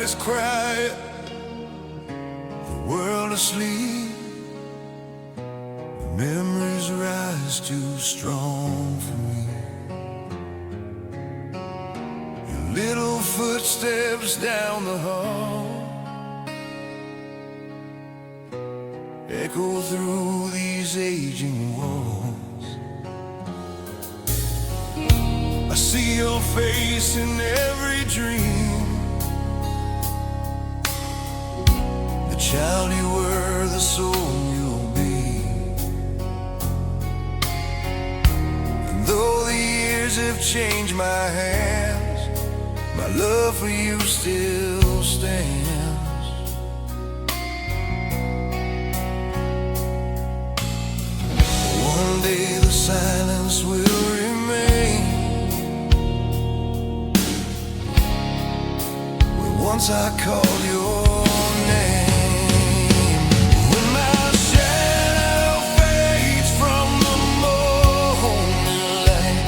is quiet, the world asleep. Memories rise too strong for me. Your little footsteps down the hall echo through these aging walls. I see your face in every dream, the child you were, the soul you'll be. And though the years have changed my hands, my love for you still stands. One day the silence will remain, where once I called your name. When my shadow fades from the morning light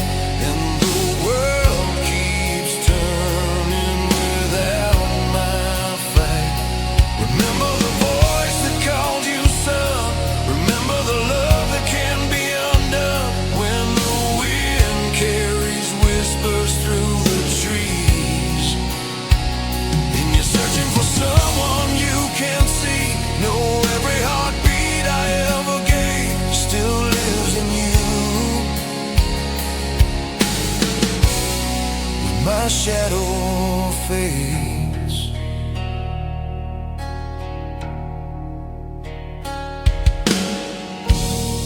and the world keeps turning without my fight, remember the voice that called you son. Remember the love that can be undone when the wind carries whispers through the trees. And you're searching for someone you can't see. Know every heartbeat I ever gave still lives in you. When my shadow fades,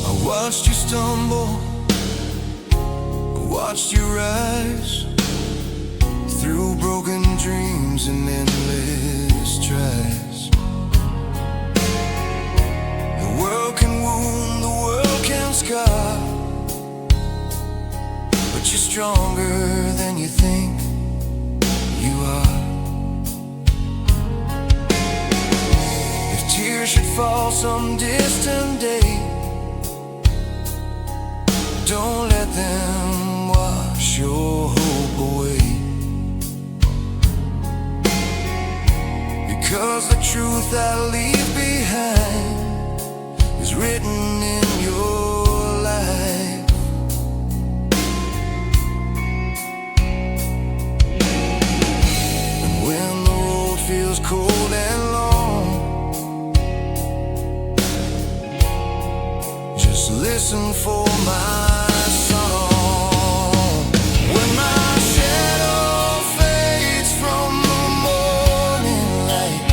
I watched you stumble, watched you rise through broken dreams and endless tries. The world can wound, the world can scar, but you're stronger than you think you are. If tears should fall some distant day, don't let them wash your hope away, because the truth I leave behind is written in your life. And when the road feels cold and long, just listen for my song. When my shadow fades from the morning light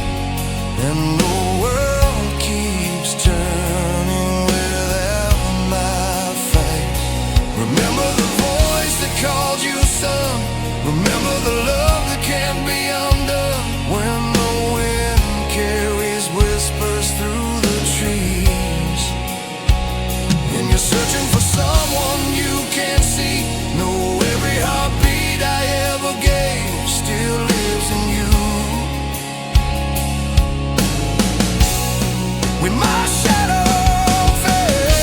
and the world keeps turning without my fight, remember the voice that called you son. Remember the love that can't be undone when the wind carries whispers through the trees. And you're searching for someone you can't see. Know every heartbeat I ever gave still lives in you. When my shadow fades,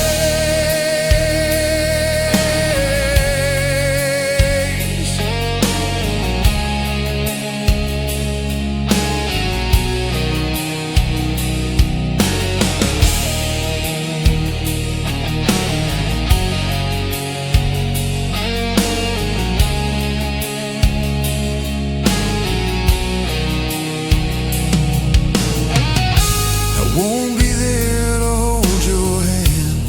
I won't be there to hold your hand,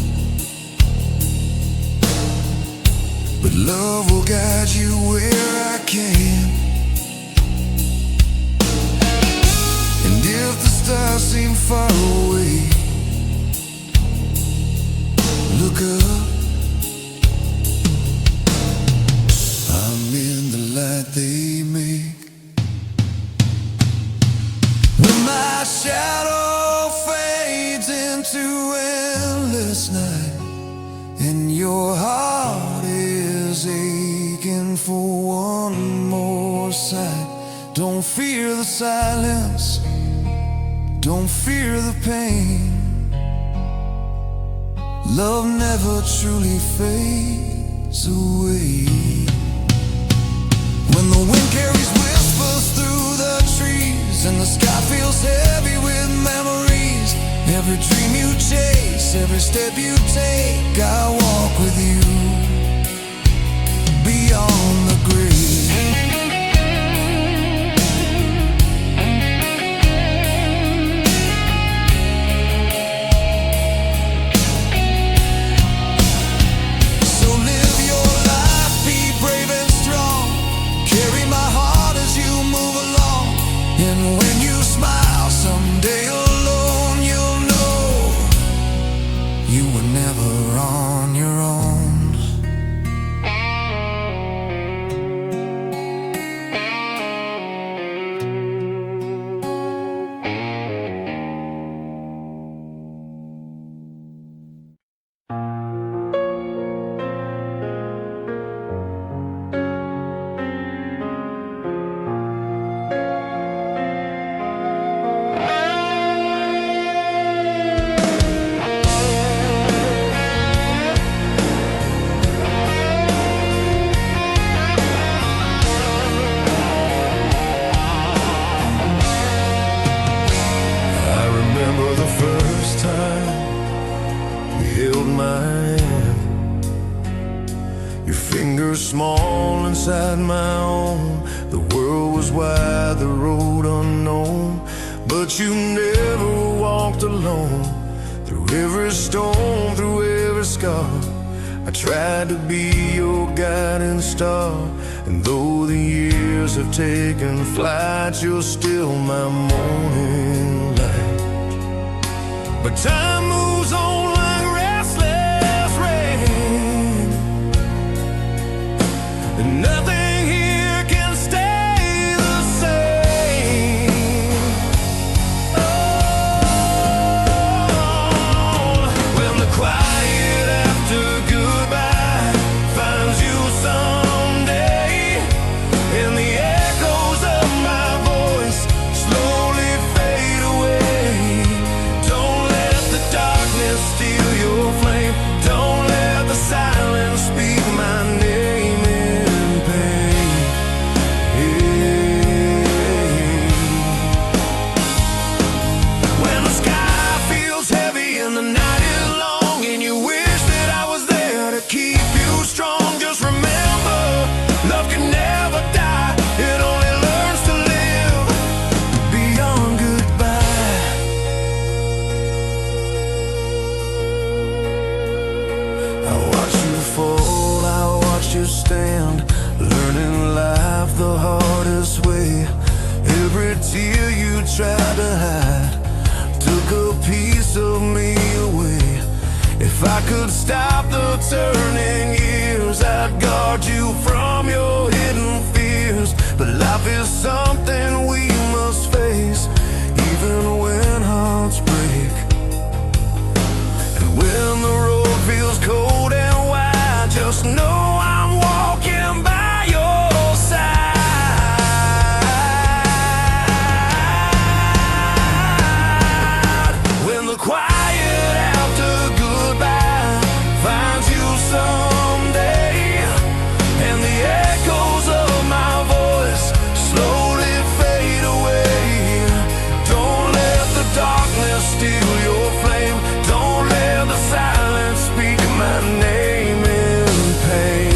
but love will guide you where I can. And if the stars seem far away, look up, I'm in the light they make. When my shadow fades into endless night and your heart is aching for one more sight, don't fear the silence, don't fear the pain. Love never truly fades away. When the wind carries whispers through the trees And the sky feels heavy with memories. Every dream you chase, every step you take, I walk with you beyond the grave. So live your life, be brave and strong. Carry my heart as you move along. And when you smile someday alone, you'll know you were never on your own. Your fingers small inside my own. The world was wide, the road unknown, but you never walked alone. Through every storm, through every scar, I tried to be your guiding star. And though the years have taken flight, you're still my morning light. But time moves on like restless rain, and nothing here can stay the same. Oh, when the quiet after goodbye finds you someday, and the echoes of my voice slowly fade away, don't let the darkness steal your flame. Don't let the silence speak my name in pain. When the sky feels heavy and the night is long, and you wish that I was there to keep you strong, just remember, love can never die. It only learns to live beyond goodbye. I watch you fall, I watch you stand, learning life the hardest way. Every tear you tried to hide took a piece of me away. If I could stop the turning years, I'd guard you from your hidden fears. But life is something we must face, even when hearts break. And when the road feels cold and wide, just know I'm walking by your side. When the quiet after goodbye finds you someday, and the echoes of my voice slowly fade away, don't let the darkness steal your flame. Don't let the silence speak my name in pain.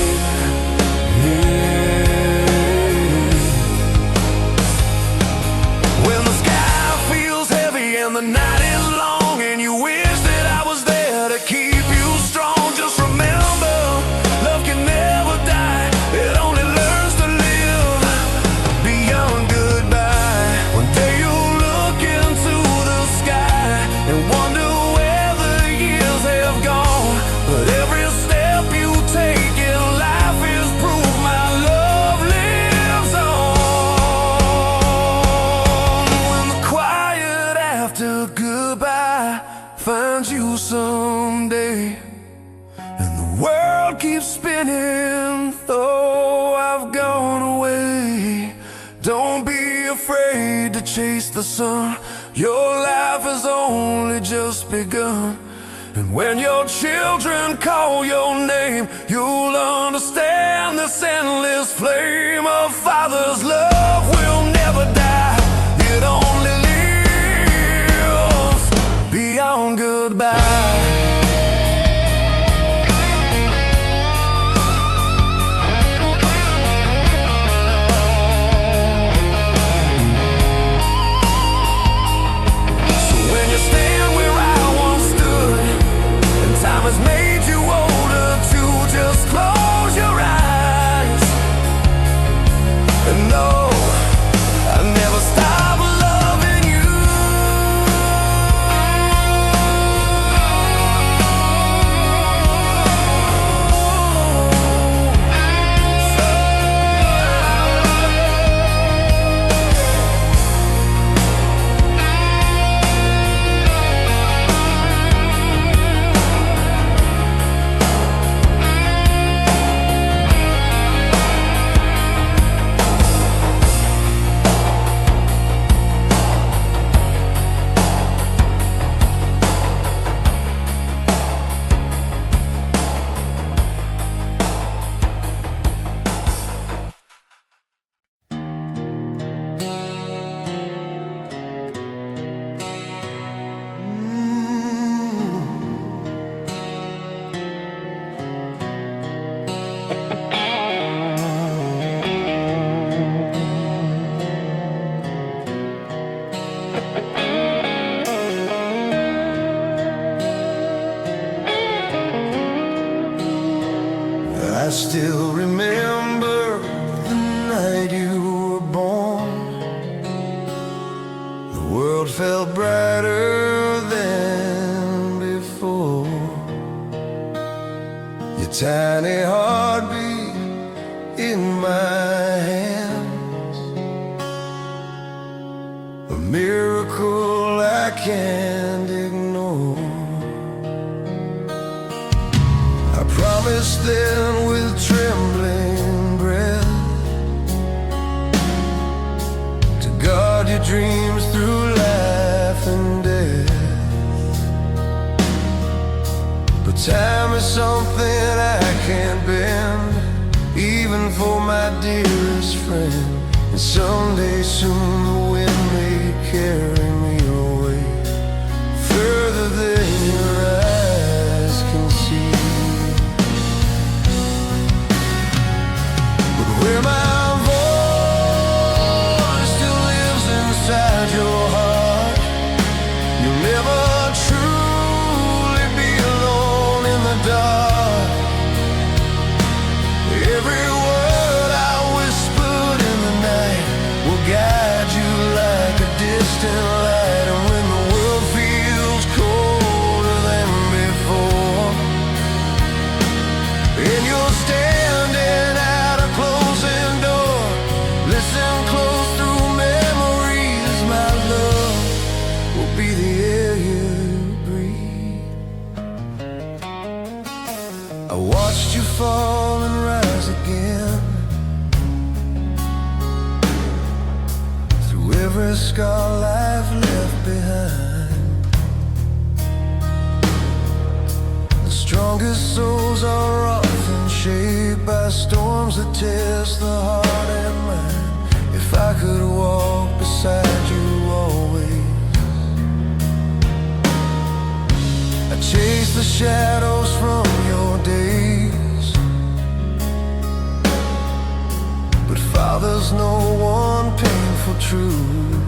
When the sky feels heavy and the night is long, and you wish that I was there to keep you strong, just remember, love can never die. It only learns to live beyond goodbye. One day you'll look into the sky and wonder where the years have gone. But every step you take in life is proof my love lives on. When the quiet after goodbye finds you someday, and the world keeps spinning though I've gone away, don't be afraid to chase the sun. Your life has only just begun. And when your children call your name, you'll understand this endless flame of Father's love will never die. It still remember the night you were born. The world felt brighter than before. Your tiny heartbeat in my hands, a miracle I can't ignore. I promised then with trembling breath to guard your dreams through life and death. But time is something I can't bend, even for my dearest friend. And someday soon the wind may carry me away, further than your eyes can see. But where my voice still lives inside your heart, you'll never truly be alone in the dark. Every word I whispered in the night will guide you like a distant light. And when the world feels colder than before, and you're standing at a closing door, listen close through memories. My love will be the air you breathe. I watched you fall and rise again, through every scar life left behind. The strongest souls are often shaped by storms that test the heart and mind. If I could walk beside you always, I'd chase the shadows from your days. But fathers know one painful truth: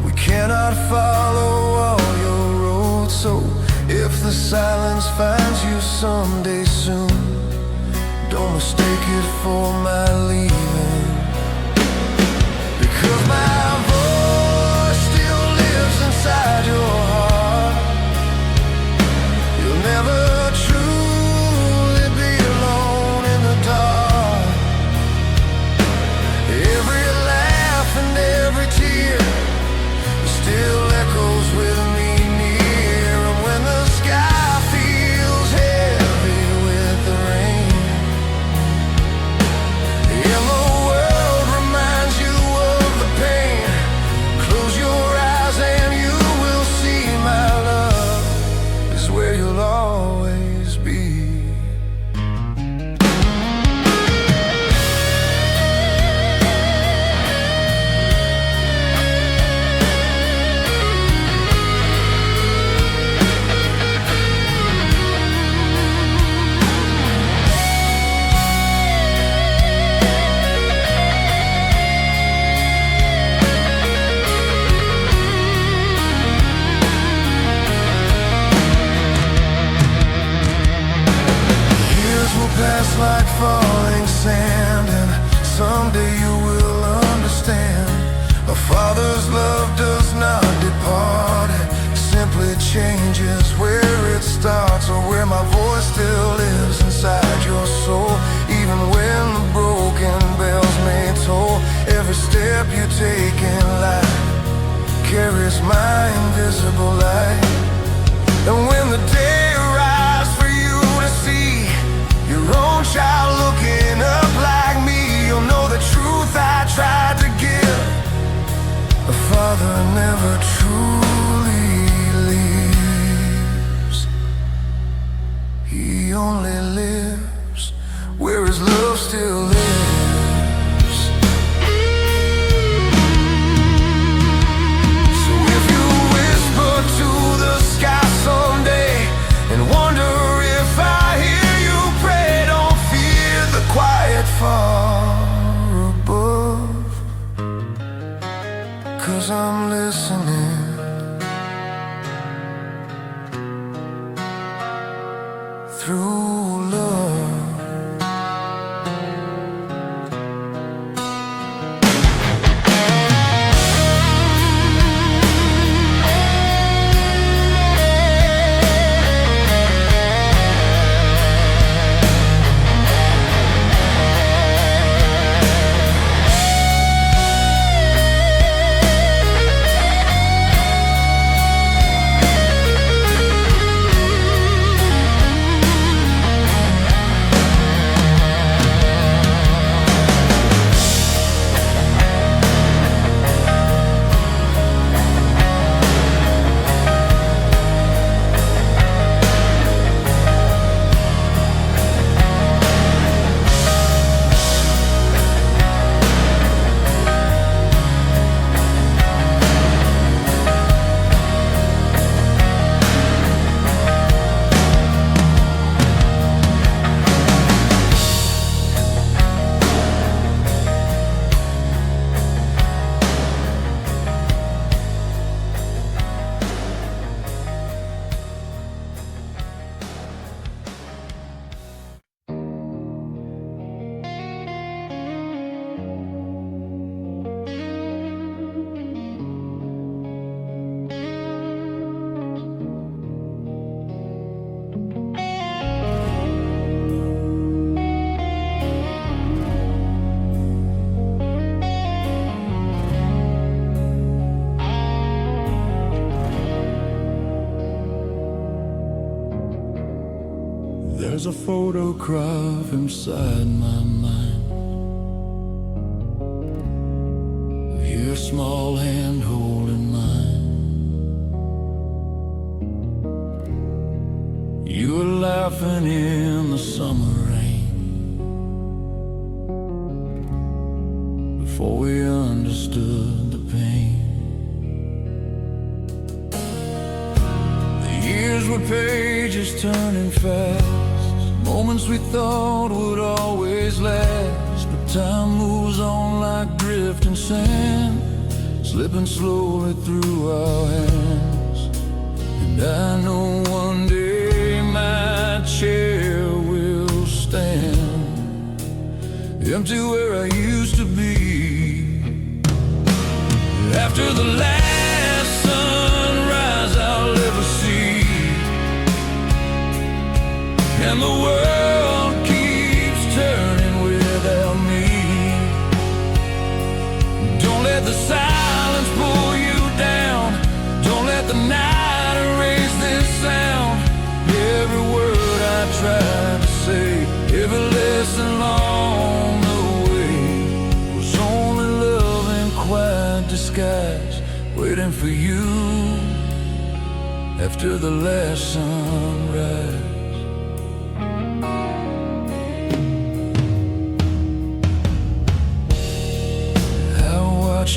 we cannot follow all your roads. So if the silence finds you someday soon, don't mistake it for my leaving, because my voice still lives inside your heart. You'll never truly be alone in the dark. Every laugh and every tear still echoes with me near. And when the sky feels heavy with the rain, and the world reminds you of the pain, close your eyes and you will see my love is where you'll always be. Years will pass like falling sand, and someday you will understand. A father's love does not depart, it simply changes where it starts. Or where my voice still lives inside your soul, even when the broken bells may toll. Every step you take in life carries my invisible light. And when the day arrives for you to see your own child looking up like me, you'll know the truth I tried to give. A father never truly leaves. He only lives where his love still lives. So if you whisper to the sky someday and wonder if I hear you pray, don't fear the quiet far above, 'cause I'm listening There's a photograph inside my mind of your small hand holding mine. You were laughing in the summer rain before we understood the pain. The years were pages turning fast, moments we thought would always last. But time moves on like drifting sand, slipping slowly through our hands. And I know one day my chair will stand empty where I used to be. After the last sunrise I'll ever see, and the world keeps turning without me. Don't let the silence pull you down. Don't let the night erase this sound. Every word I tried to say, every lesson along the way, was only love in quiet disguise, waiting for you after the last sunrise.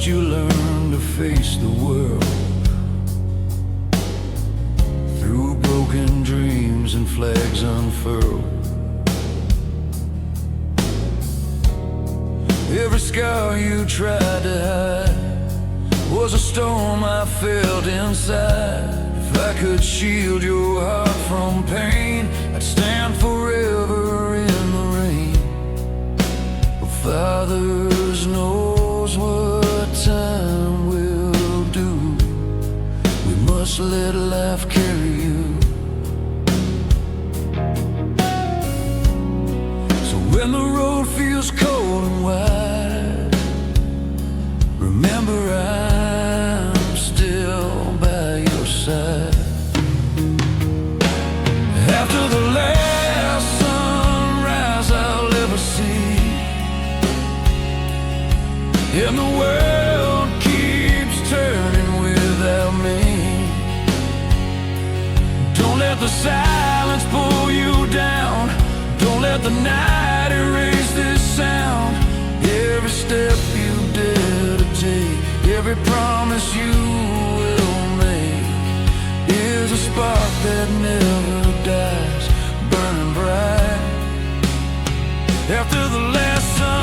You learn to face the world through broken dreams and flags unfurled. Every scar you tried to hide was a storm I felt inside. If I could shield your heart from pain, I'd stand forever in the rain. But Father's knows what time will do. We must let life carry you. So when the road feels cold and wide, remember I'm still by your side. After the last sunrise I'll ever see, and the world keeps turning without me. Don't let the silence pull you down. Don't let the night erase this sound. Every step you dare to take, every promise you will make, is a spark that never dies, burning bright after the last sunrise.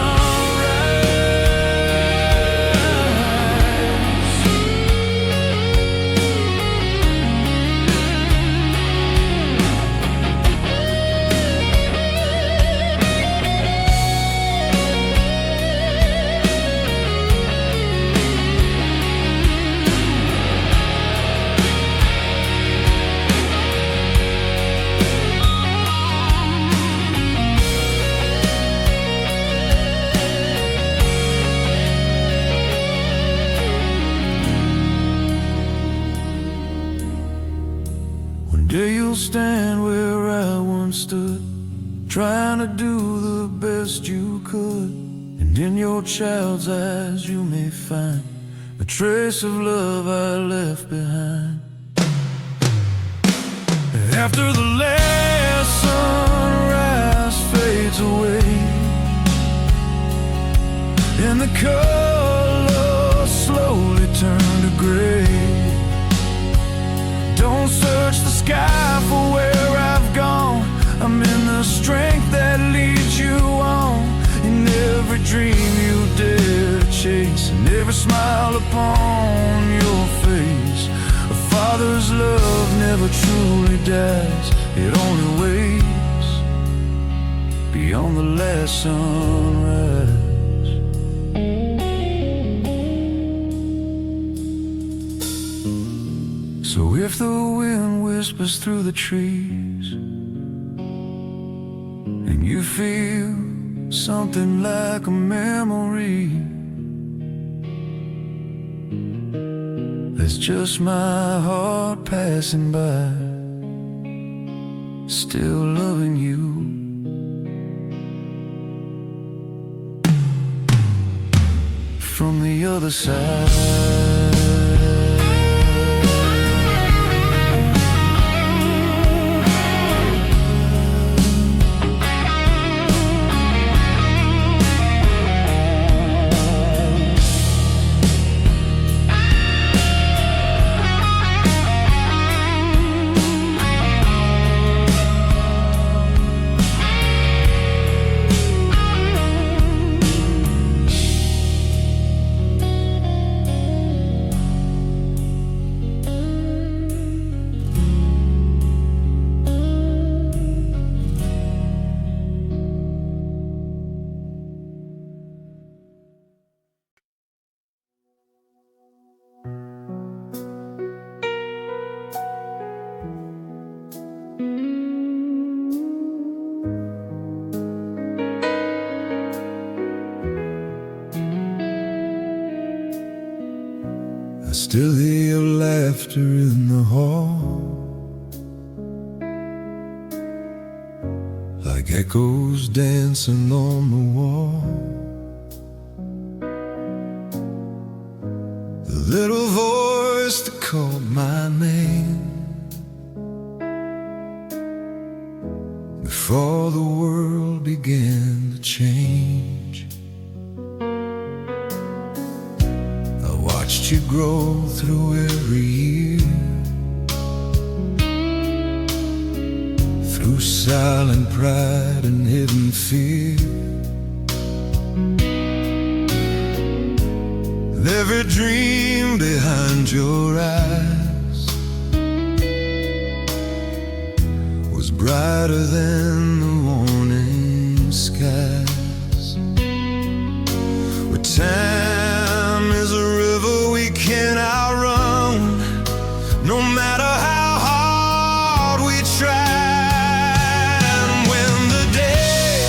One day you'll stand where I once stood, trying to do the best you could. And in your child's eyes you may find a trace of love I left behind. After the last sunrise fades away, and the colors slowly turn to gray, don't search the sky for where I've gone. I'm in the strength that leads you on. In every dream you dare to chase, and every smile upon your face, a father's love never truly dies. It only waits beyond the last sunrise. So if the wind whispers through the trees, and you feel something like a memory, that's just my heart passing by. still loving you. From the other side. I still hear your laughter in the hall, like echoes dancing on the wall. The little voice that called my name before the world began to change. I watched you grow through every year, through silent pride and hidden fear. Every dream behind your eyes was brighter than the morning skies. Where time is a river we can't outrun, no matter how hard we try. And when the day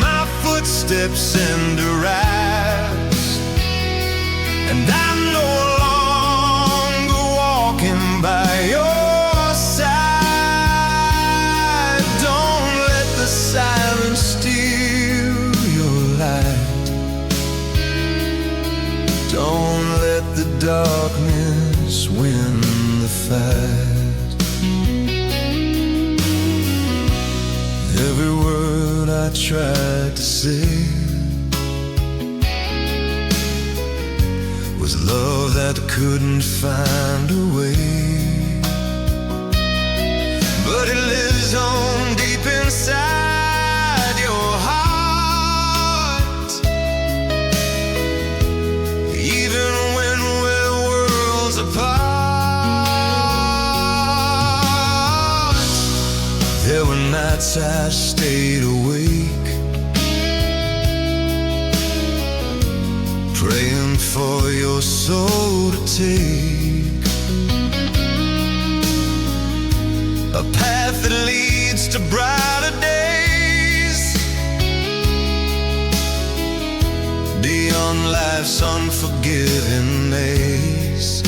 my footsteps end to rise, and I'm no longer walking by your side, don't let the silence steal your light. Don't let the darkness win the fight. Every word I tried to say was love that couldn't find a way, but it lives on deep inside your heart. Even when we're worlds apart, there were nights I stayed awake, praying for your soul to take a path that leads to brighter days, beyond life's unforgiving maze.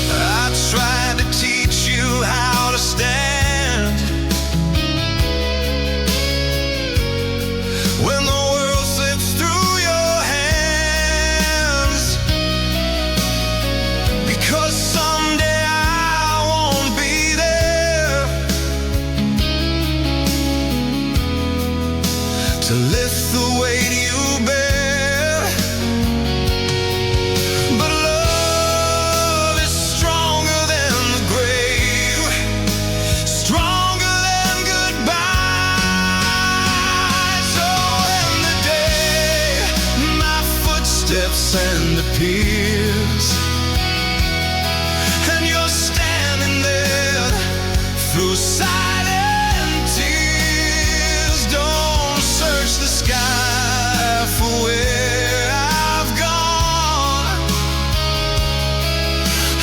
I tried to teach you how to stand when the world slips through your hands, because someday I won't be there to lift the weight you bear. But love is stronger than the grave, stronger than goodbye. So when the day my footsteps end appears, and you're standing there through silent tears, don't search the sky for where I've gone.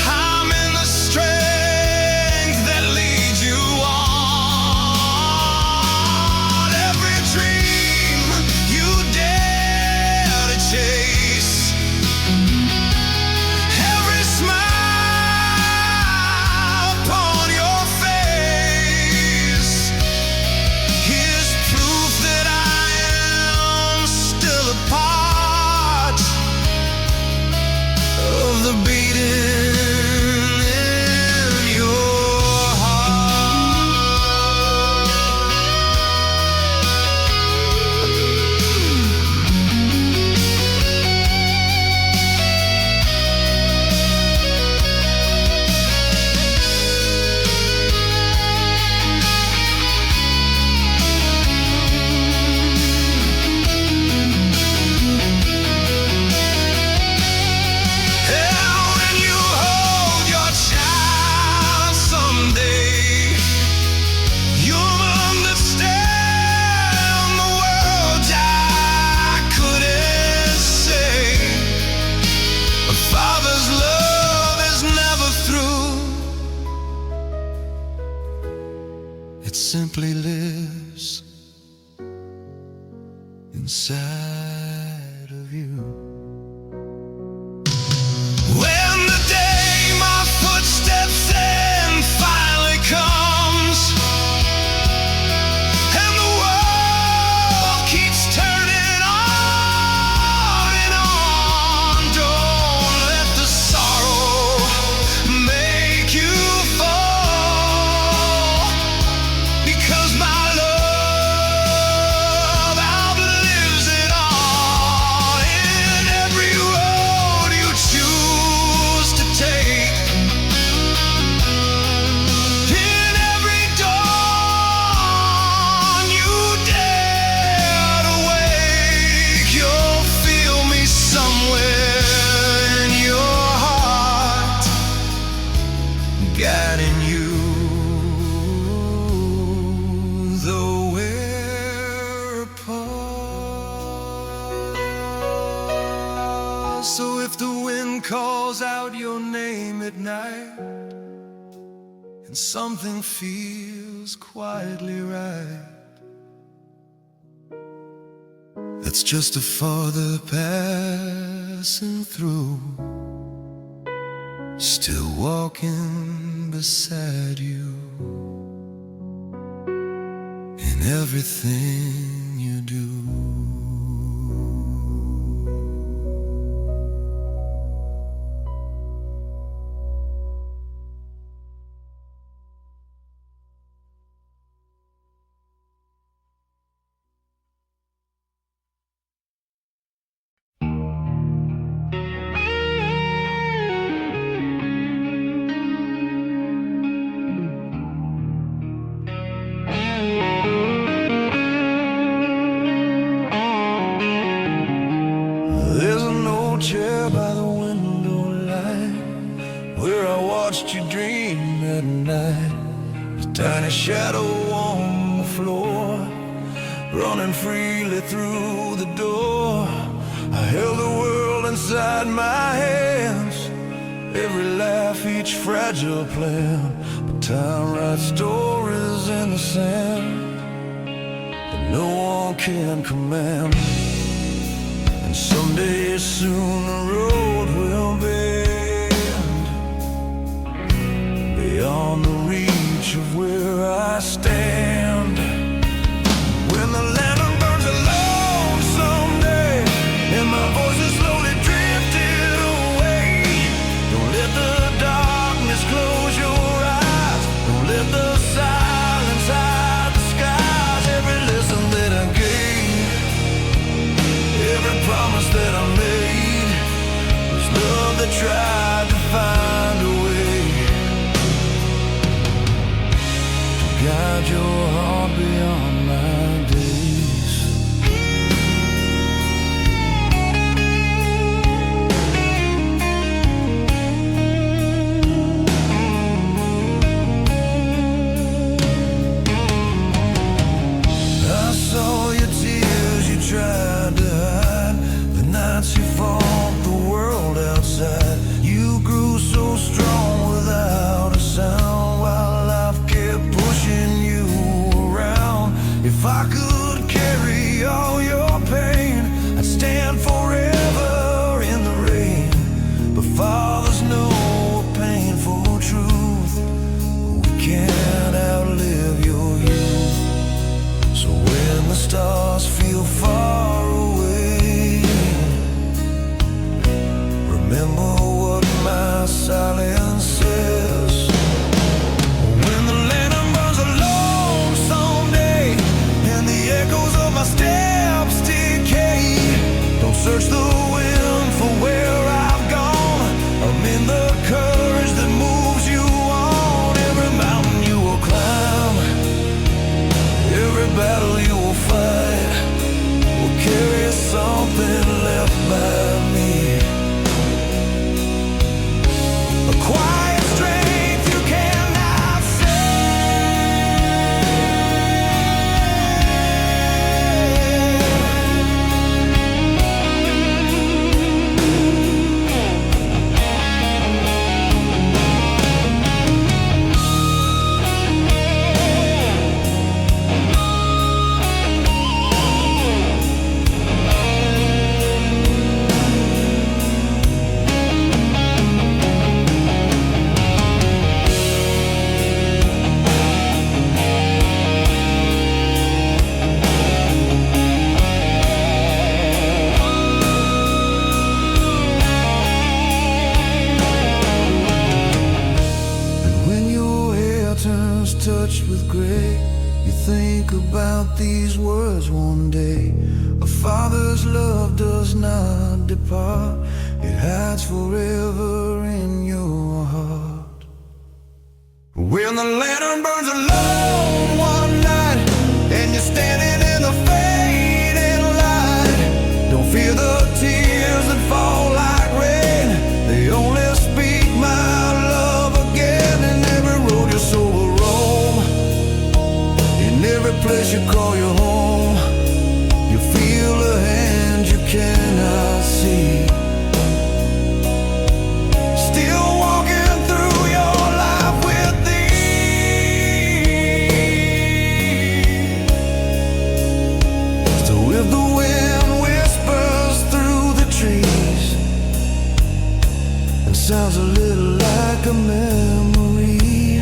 I'm in the strength that leads you on. Every dream you dare to chase, simply lives inside of you. When the day my footsteps end finally comes, and the world keeps turning on and on, don't let the sorrow make you fall, because my love outlives it all. In every road you choose to take, in every dawn you dare to wake, you'll feel me somewhere in your heart, guiding you, though we're apart. So if the wind calls out your name at night, and something feels quietly right, that's just a father passing through, still walking beside you in everything you do. There's an old chair by the window light where I watched you dream at night. A tiny shadow on the floor, running freely through the door. I held the world inside my hands, every laugh, each fragile plan. But time writes stories in the sand that no one can command. And someday soon the road will bend beyond the reach of where I stand. When the lantern burns alone someday, and my voice is slowly drifted away, don't let the darkness close your eyes, don't let the silence hide the skies. Every lesson that I gave, every promise that I made, was love that tried to find a way to guide your heart beyond my days. I saw your tears you tried to hide, the nights you fought the world outside. You grew so strong without a sound, while life kept pushing you around. If I could carry all your pain, I'd stand forever in the rain. But fathers know a painful truth, we can't outlive your youth. So when the stars feel far away, remember what my silence says. When the lantern burns alone someday, and the echoes of my steps decay, don't search the wind for where I've gone. I'm in the courage that moves you on. Every mountain you will climb, every battle you will fight, will carry something left by me. A quiet strength you cannot say. touched with gray. You think about these words one day. A father's love does not depart. It hides forever in your heart. When the lantern burns alone one night and you're standing in the fading light, don't fear the tears that fall like rain. They only speak my love again. In every road your soul will roam, in every place you call your home, you feel a hand you cannot see. Still walking through your life with thee. So if the wind whispers through the trees and sounds a little like a memory,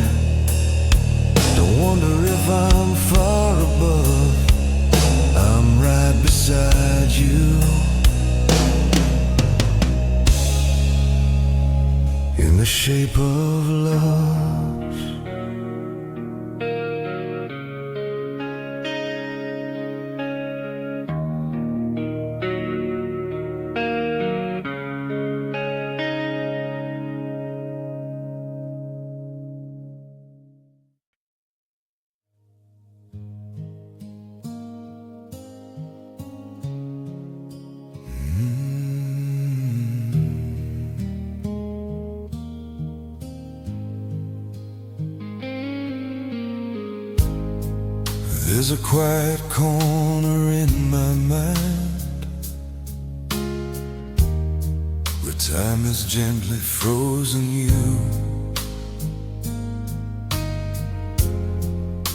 don't wonder if I'm far above. I'm right beside you, in the shape of love. There's a quiet corner in my mind where time has gently frozen you.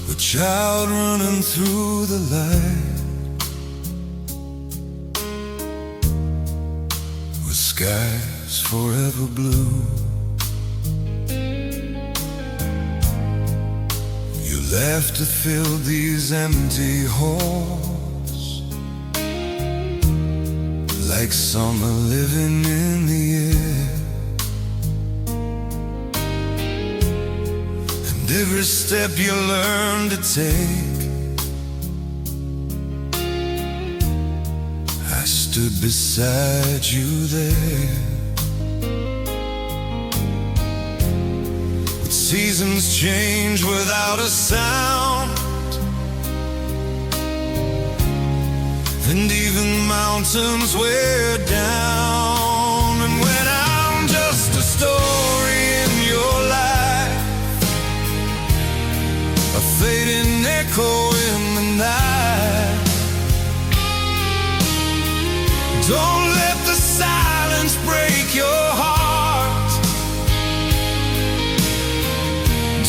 A child running through the light with skies forever blue. Laughter filled these empty halls like summer living in the air. And every step you learn to take, I stood beside you there. Seasons change without a sound, and even mountains wear down. And when I'm just a story in your life, a fading echo in the night, don't let the silence break your heart.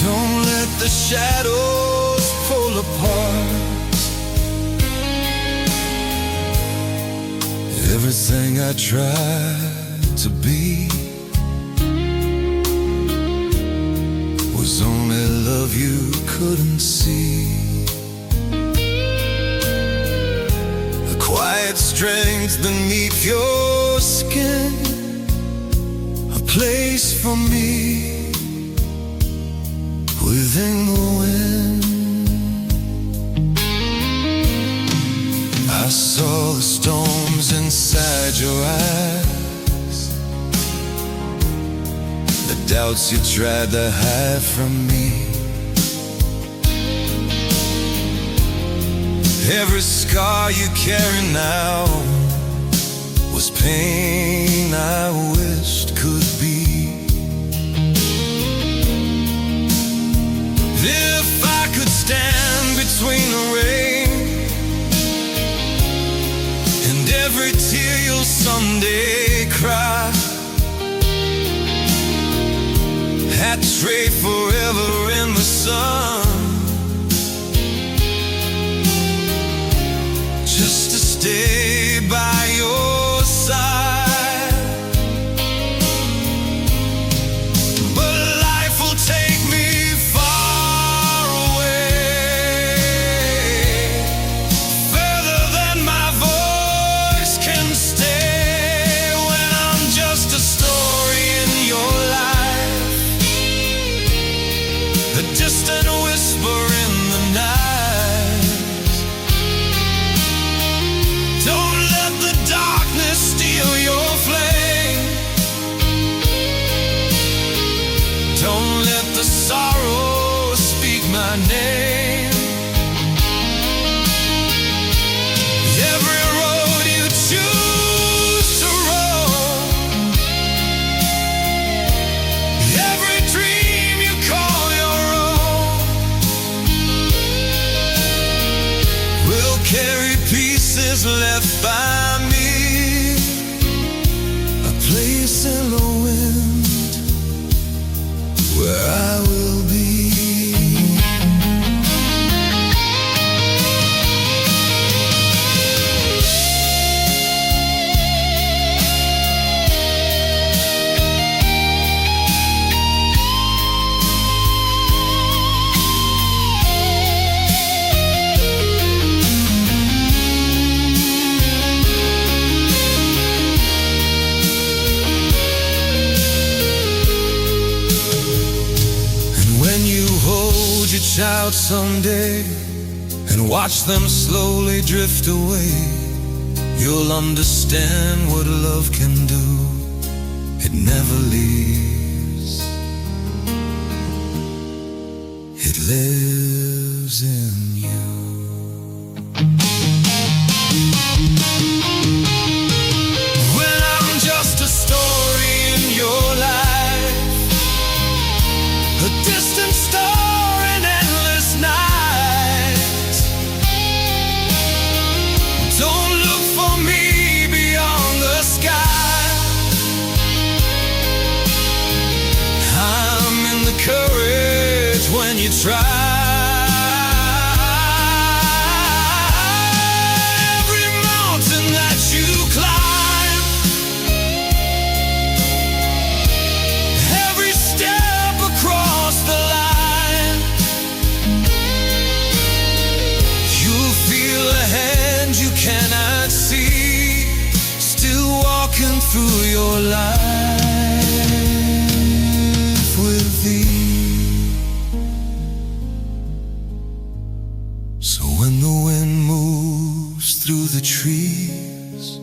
Don't let the shadows pull apart everything I tried to be. Was only love you couldn't see. A quiet strength beneath your skin, a place for me within the wind. I saw the storms inside your eyes, the doubts you tried to hide from me. Every scar you carry now was pain I wished could be. If I could stand between the rain and every tear you'll someday cry, I'd trade forever in the sun just to stay by your side. A distant whisper is left by me, a place in the wind where I will be. Out someday and watch them slowly drift away, you'll understand what love can do. It never leaves, it lives in you. When I'm just a story in your life, a distant star nights, don't look for me beyond the sky. I'm in the courage when you try. Every mountain that you climb, every step across the line, a hand you cannot see, still walking through your life with thee. So when the wind moves through the trees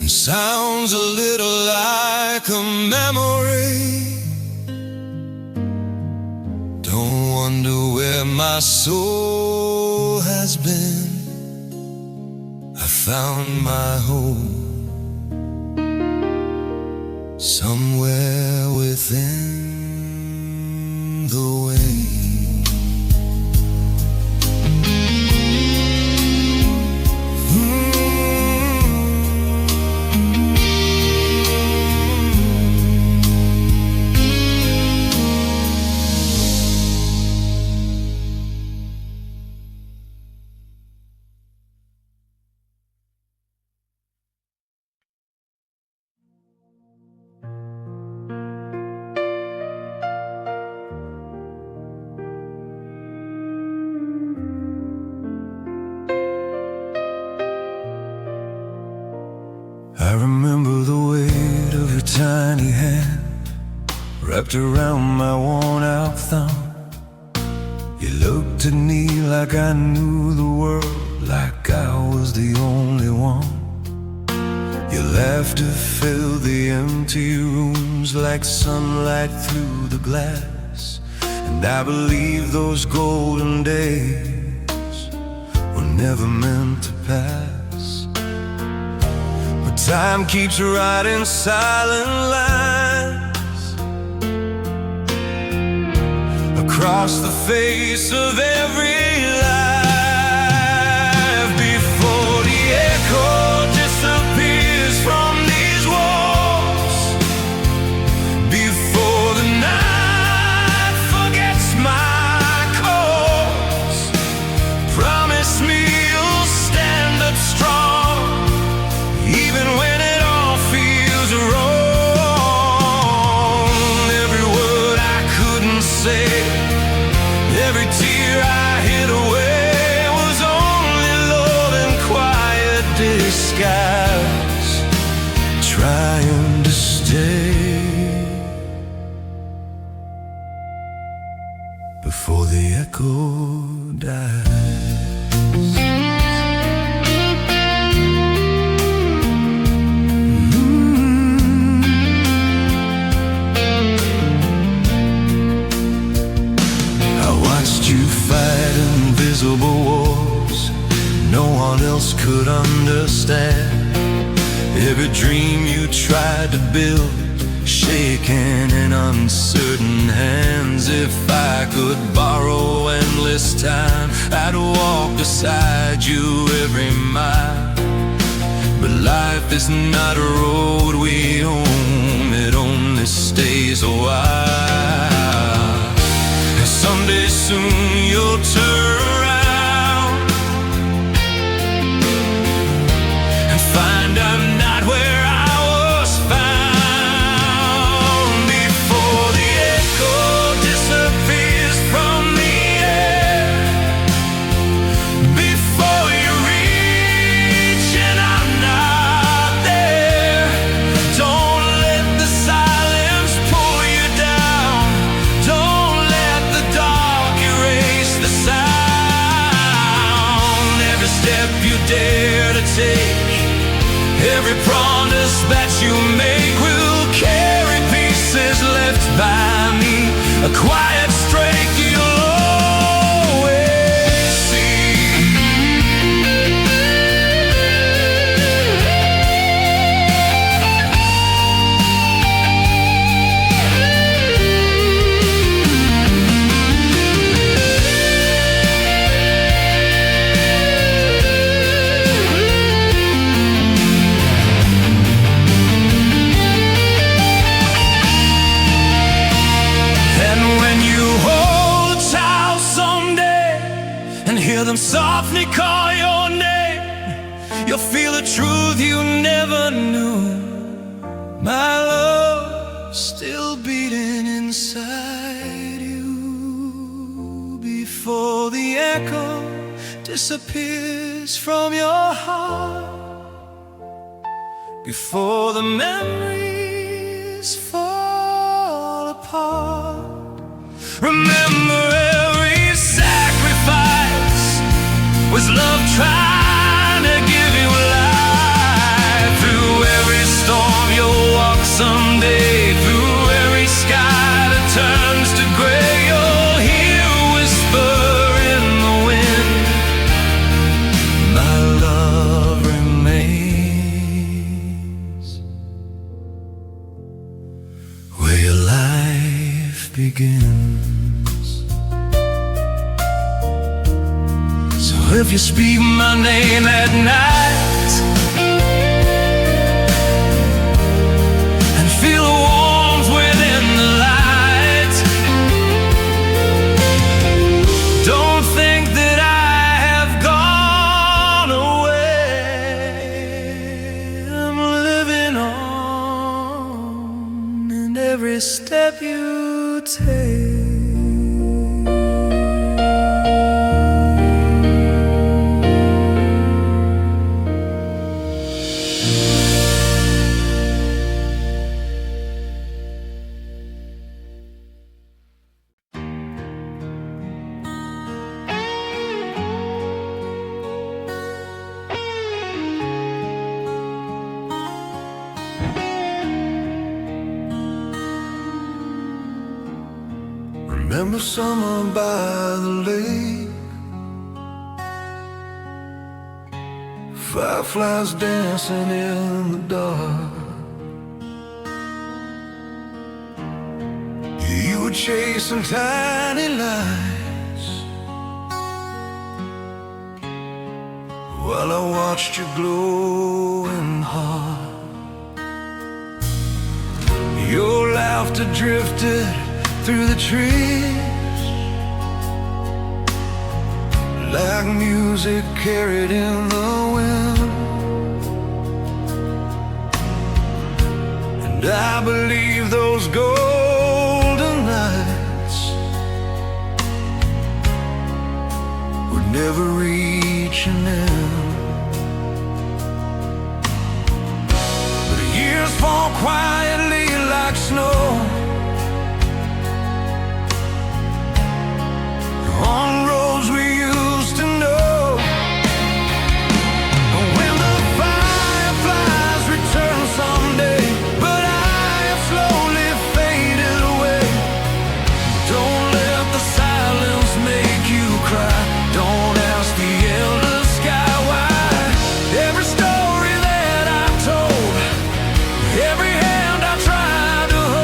and sounds a little like a memory, don't wonder where my soul has been. I found my home somewhere within the wind. I remember the weight of your tiny hand wrapped around my worn-out thumb. You looked at me like I knew the world, like I was the only one. Your laughter filled the empty rooms like sunlight through the glass, and I believe those golden days were never meant to pass. Time keeps writing silent lines across the face of every life. Before the echo disappears from these walls, before the night forgets my cause, promise me you'll stand up strong, even when it all feels wrong. Every word I couldn't say, every tear I hid away, was only love in quiet disguise, trying to stay. Before the echo dies. Invisible wars no one else could understand. Every dream you tried to build shaking in uncertain hands. If I could borrow endless time, I'd walk beside you every mile. But life is not a road we own, it only stays a while. And someday soon you'll turn around and find I'm not where I was found. Before the echo disappears from the air, before you reach and I'm not there, don't let the silence pull you down. Don't let the dark erase the sound. Every step you dare to take, every promise that you make will carry pieces left by me, a quiet strength you'll always see. Hear them softly call your name, you'll feel the truth you never knew. My love still beating inside you. Before the echo disappears from your heart, before the memories fall apart, remember every sacrifice was love trying to give you life. Through every storm you'll walk someday, through every sky that turns to gray, you'll hear a whisper in the wind, my love remains. Where your life begins. If you speak my name at night and feel the warmth within the light, don't think that I have gone away. I'm living on in every step you take. Remember summer by the lake, fireflies dancing in the dark. You were chasing tiny lights while I watched your glowing heart. Your laughter drifted through the trees like music carried in the wind. And I believe those golden nights would never reach an end. But years fall quietly like snow on roads we used to know. When the fireflies return someday, but I have slowly faded away. Don't let the silence make you cry. Don't ask the endless sky why. Every story that I told, every hand I tried to hold,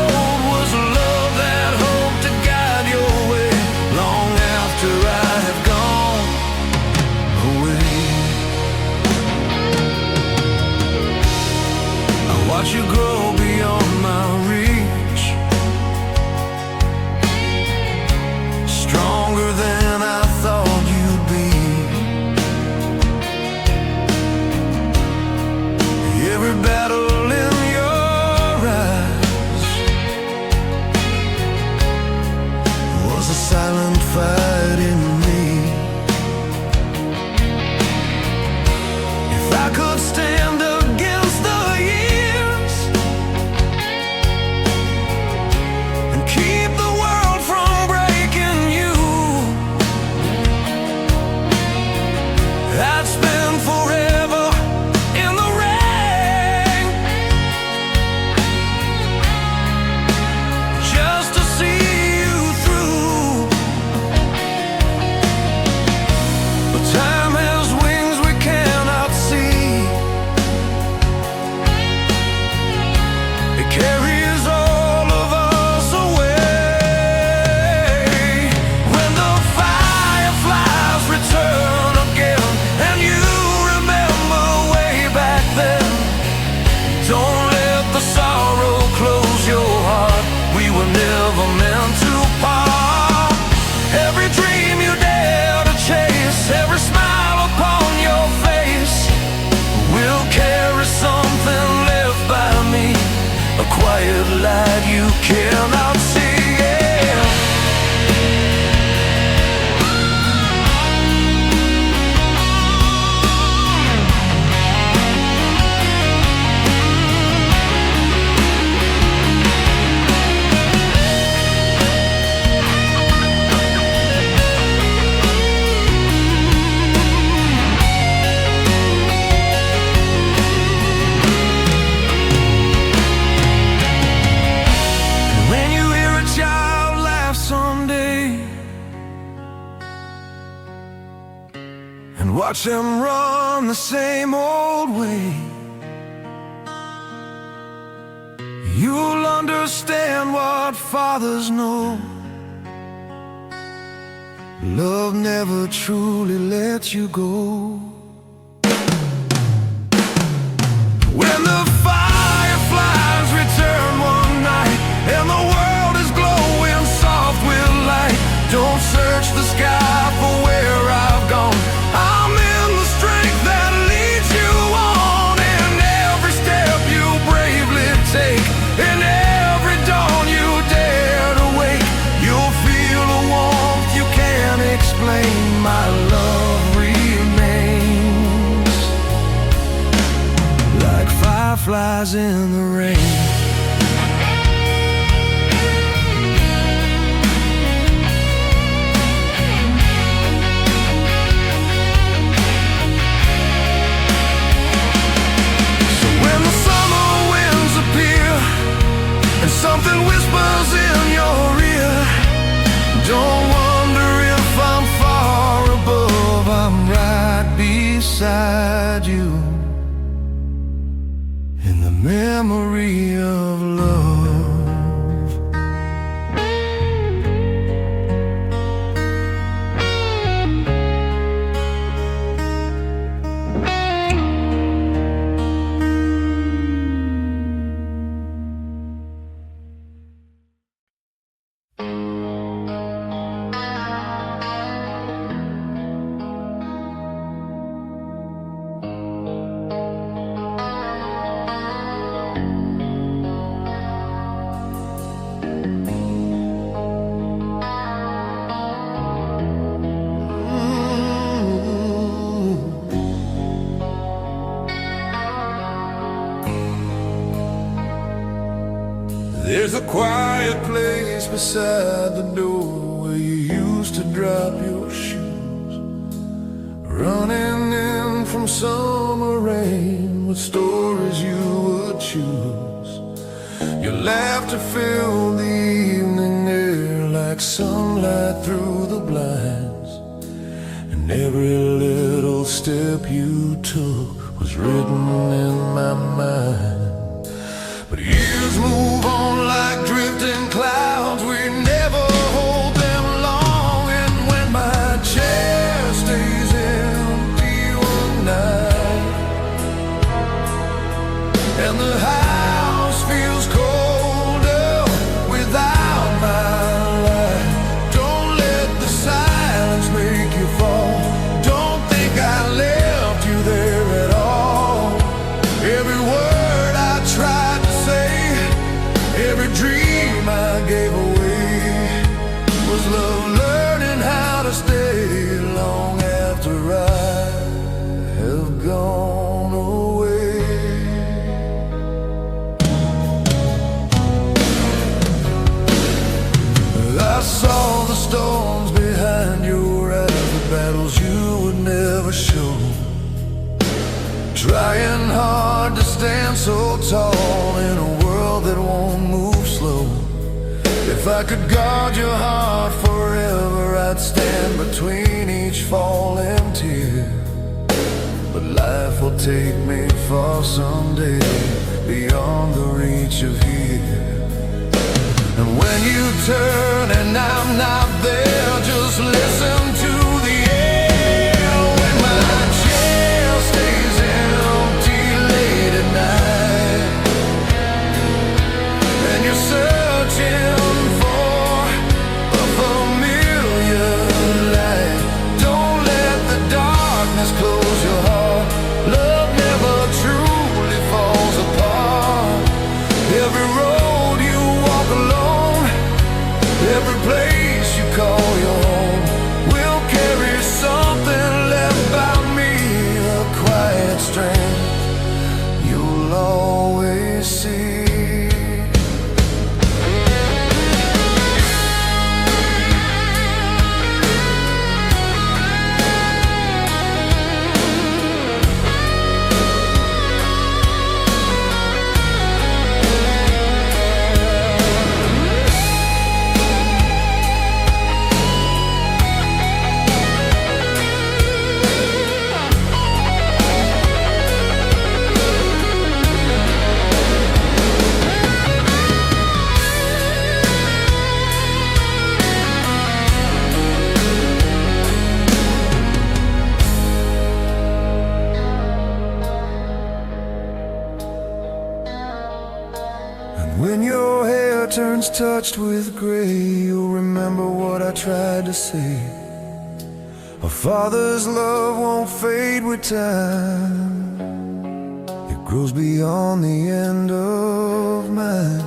quiet light you cannot see. Yeah. And watch them run the same old way, you'll understand what fathers know. Love never truly lets you go. When the fireflies return one night and the world is glowing soft with light, don't search the sky for where I've gone. I'm in the strength that leads you on. In every step you bravely take, in every dawn you dare to wake, you'll feel a warmth you can't explain. My love remains like fireflies in the rain. Something whispers in your ear, don't wonder if I'm far above. I'm right beside you in the memory of love. There's a quiet place beside the door where you used to drop your shoes, running in from summer rain with stories you would choose. Your laughter filled the evening air like sunlight through the blinds, and every little step you took was written in my mind. But years move on like drifting clouds, we never hold them long. And when my chair stays empty one night and the house feels colder without my light, don't let the silence make you fall. Don't think I left you there at all. Every word I tried to say, every dream I gave away, was love learning how to stay long after I have gone away. I saw the storms behind your eyes, the battles you would never show, trying hard to stand so tall in a world that won't move slow. If I could guard your heart forever, I'd stand between each falling tear. But life will take me far someday, beyond the reach of here. And when you turn and I'm not there, just listen to the air. When my chair stays empty late at night and you're searching for a familiar light, don't let the darkness close your heart. Love never truly falls apart. Every road When your hair turns touched with gray, you'll remember what I tried to say. A father's love won't fade with time. It grows beyond the end of mine.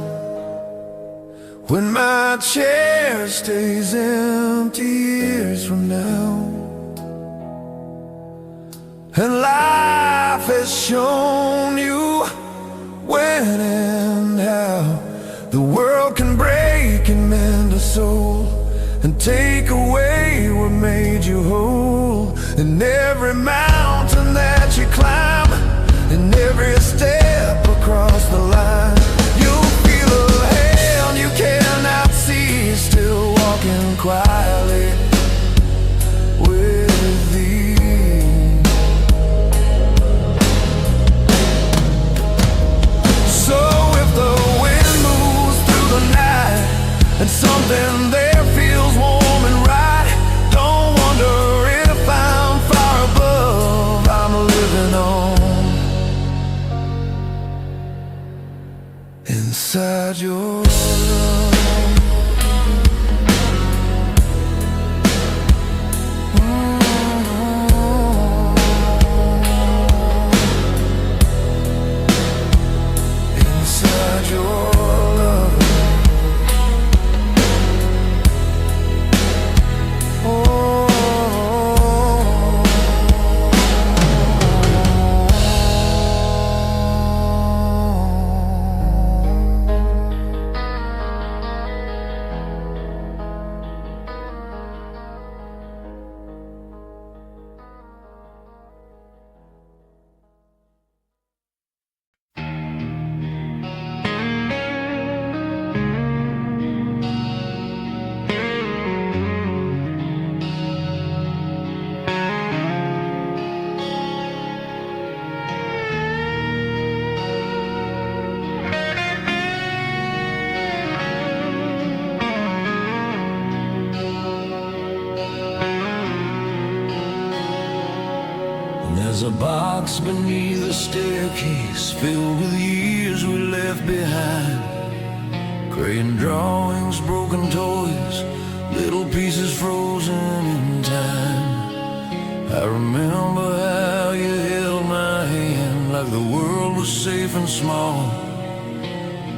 When my chair stays empty years from now, and life has shown you when and how the world can break and mend a soul, and take away what made you whole. And every mountain that you climb, and every step across the line, you'll feel a hand you cannot see, still walking quietly with thee. So if the wind moves through the night, and something there feels warm and right, don't wonder if I'm far above. I'm living on inside your love. Inside your love. There's a box beneath the staircase filled with years we left behind. Crayon drawings, broken toys, little pieces frozen in time. I remember how you held my hand like the world was safe and small.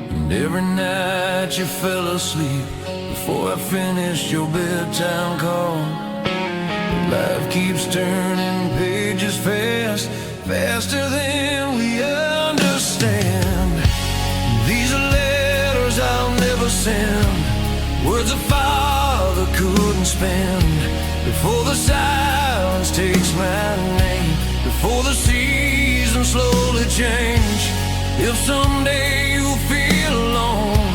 And every night you fell asleep before I finished your bedtime call. Life keeps turning pages fast, faster than we understand. These are letters I'll never send, words a father couldn't spend. Before the silence takes my name, before the seasons slowly change. If someday you feel alone,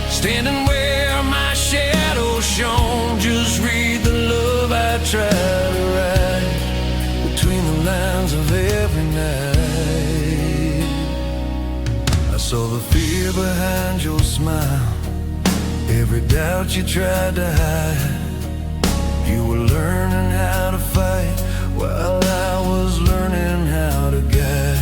standing where my shadow shone, just read the love I try to write between the lines of every night. I saw the fear behind your smile, every doubt you tried to hide. You were learning how to fight while I was learning how to guide.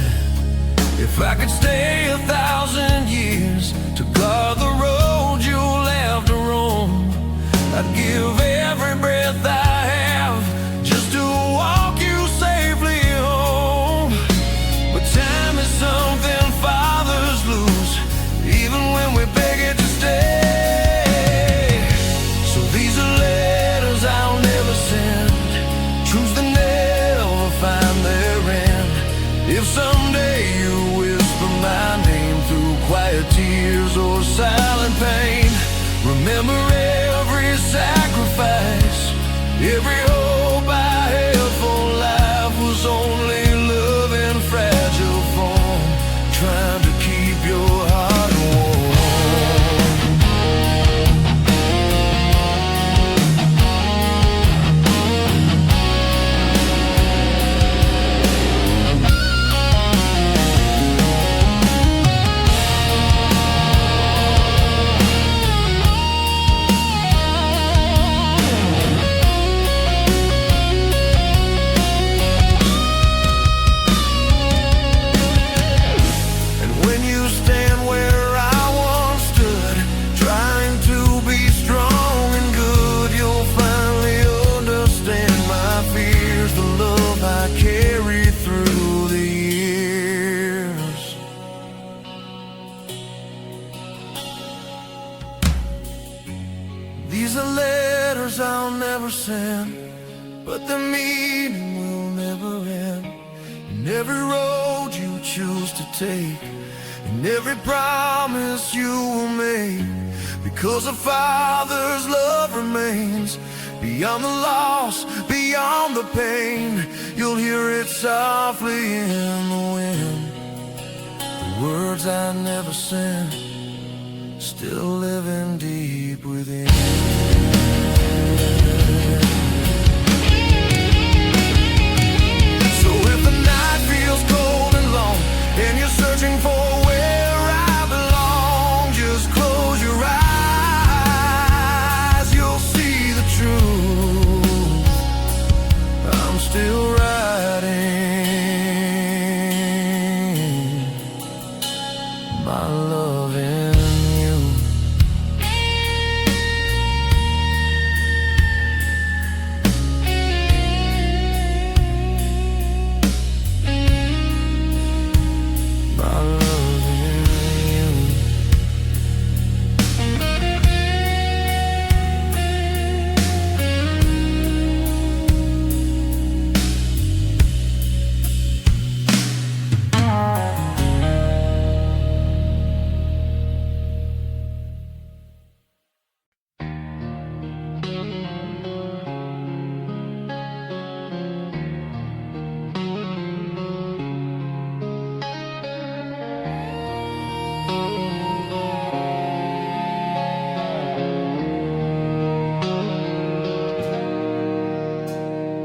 If I could stay 1,000 years to guard the road you'll have to roam, I'd give every breath I have just to walk you safely home. But time is something fathers lose, even when we beg it to stay. So these are letters I'll never send, truths that never find their end. If someday you whisper my name through quiet tears or silent pain, remember every sacrifice, every hope I had for life was only love in fragile form, trying to keep your heart warm. These are letters I'll never send, but the meaning will never end. In every road you choose to take, in every promise you will make, because a father's love remains. Beyond the loss, beyond the pain, you'll hear it softly in the wind. The words I never sent, still living deep within. So if the night feels cold and long, and you're searching for where I belong, just close your eyes, you'll see the truth. I'm still writing my love in you. My love in you.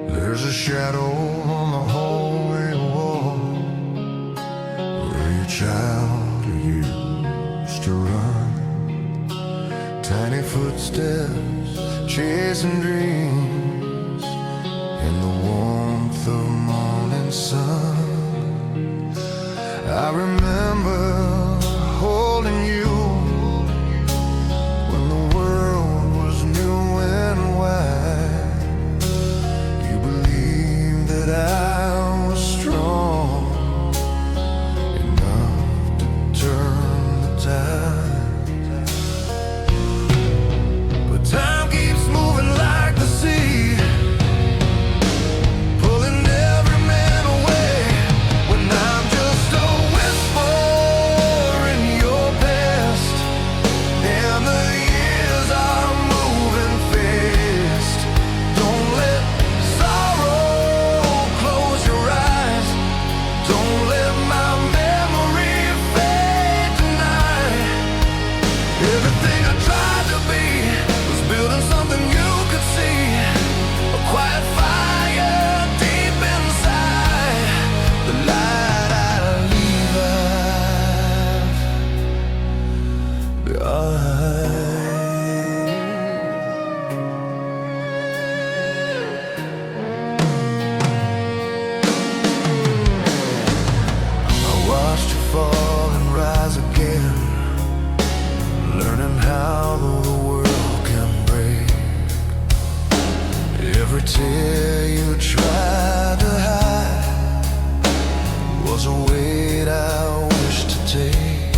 There's a shadow on the hallway wall where your child used to run. Tiny footsteps chasing dreams in the warmth of morning sun. I remember holding you when the world was new and wide. You believed that I was strong enough to turn the tide. But time keeps moving like the sea, pulling every man away. When I'm just a whisper in your past, and the years are moving fast. Don't let sorrow close your eyes. Don't let my memory fade tonight. Everything I tried to be was building something you could see, a quiet fire deep inside, the light I leave behind. I watched you fall and rise again, learning how the world can break. Every tear you tried to hide was a weight I wished to take.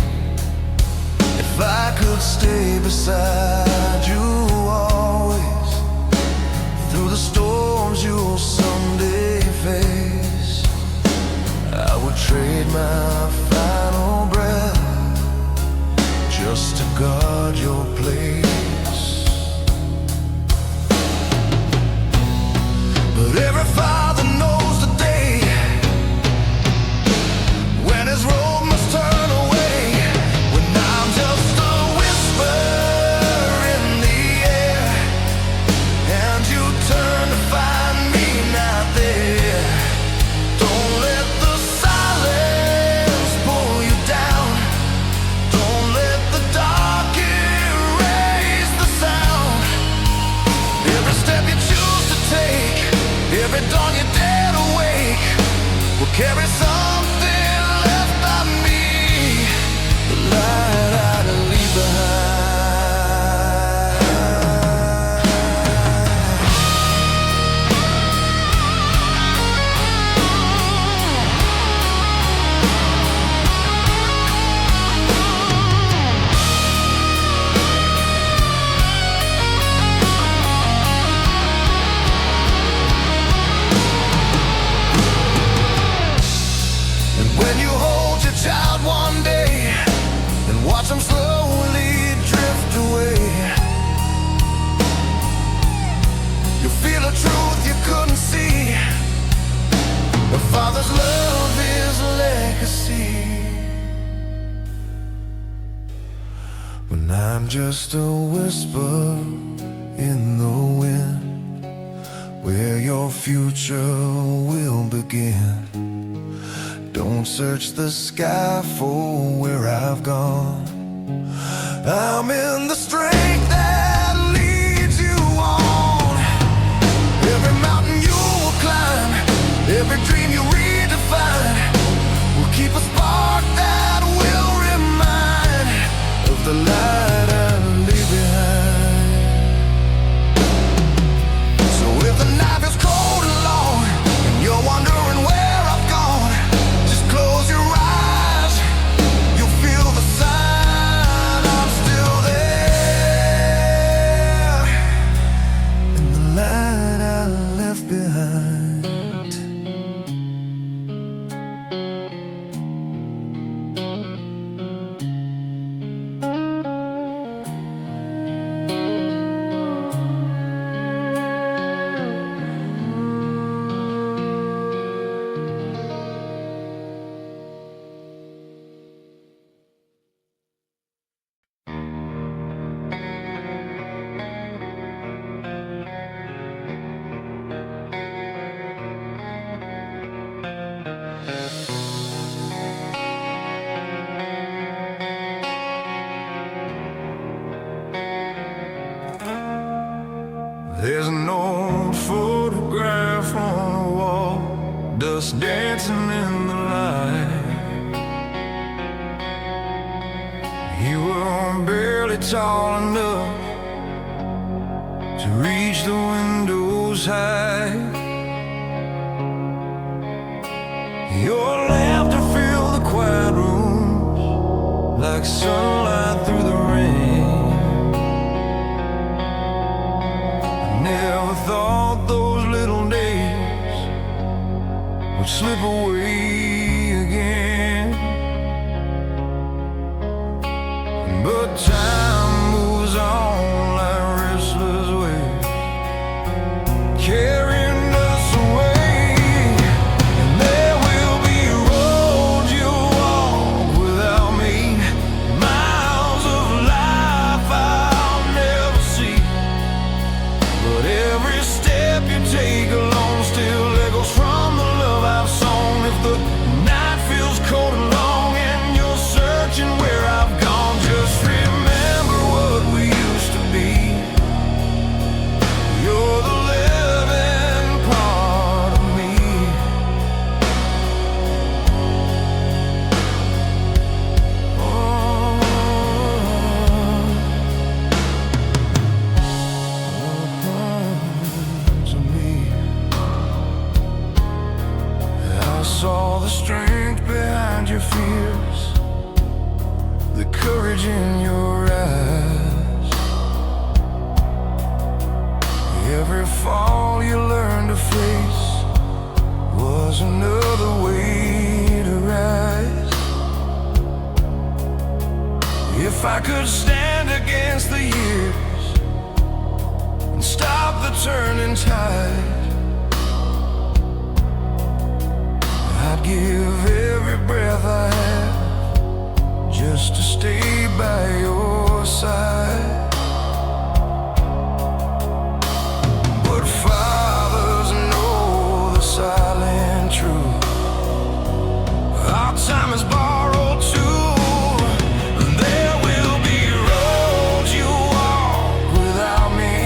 If I could stay beside you always, through the storms you'll someday face, I would trade my final breath just to guard your place. But every father knows the day when his road must turn away. When I'm just a whisper in the air, and you turn to find me not there. Don't let the silence pull you down. Don't let the dark erase the sound. Every step you choose to take, every dawn when I'm just a whisper in the wind, where your future will begin. Don't search the sky for where I've gone. I'm in the strength that leads you on. Every mountain you will climb, every dream you redefine, will keep a spark that will remind of the light I leave behind. So if the night feels cold and long, and you're wondering where I've gone, just close your eyes, you'll feel the sign. I'm still there, in the light I left behind. There's an old photograph on the wall, dust dancing in the light. You were barely tall enough to reach the window's height. Your laughter filled the quiet rooms like sunlight through the rain. Never thought those little days would slip away again. But time moves on like restless waves, carrying us away. And there will be roads you'll walk without me, miles of life I'll never see. But every step you take alone still echoes from the love I've sown. If the night feels cold and long and you're searching where I've gone, just remember what we used to be. You're the living part of me. To me, I saw the strength behind your fears, the courage in your eyes. Every fall you learned to face was another way to rise. If I could stand against the years and stop the turning tide, I'd give every breath I have just to stay by your side. But fathers know the silent truth. Our time is borrowed too. There will be roads you walk without me,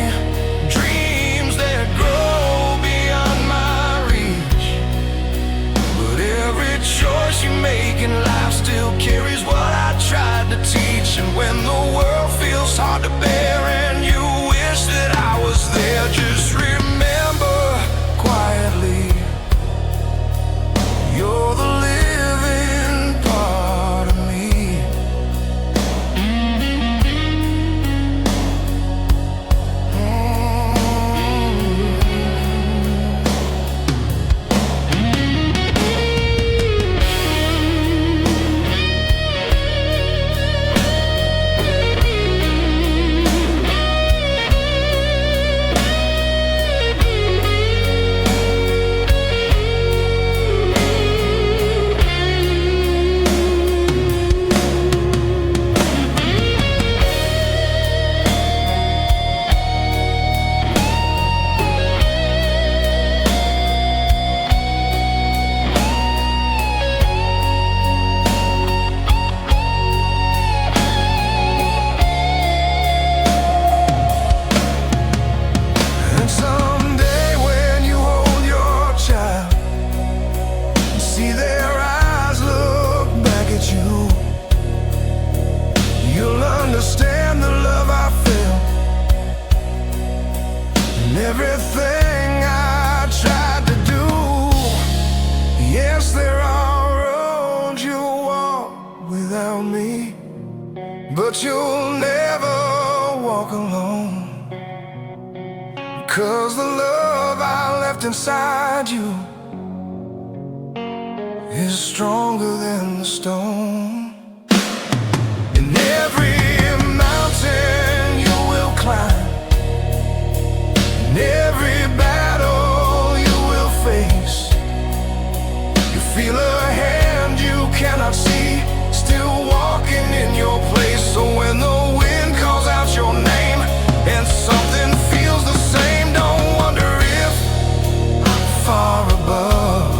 dreams that grow beyond my reach. But every choice you make in life still carries what I tried to teach. And when the world feels hard to bear and you wish that I was there, just remember quietly, you're the living part of me. 'Cause the love I left inside you is stronger than the stone. In every mountain you will climb, in every battle you will face, you feel a hand you cannot see, still walking in your place. So when the wind calls out your name and something feels the same, don't wonder if I'm far above.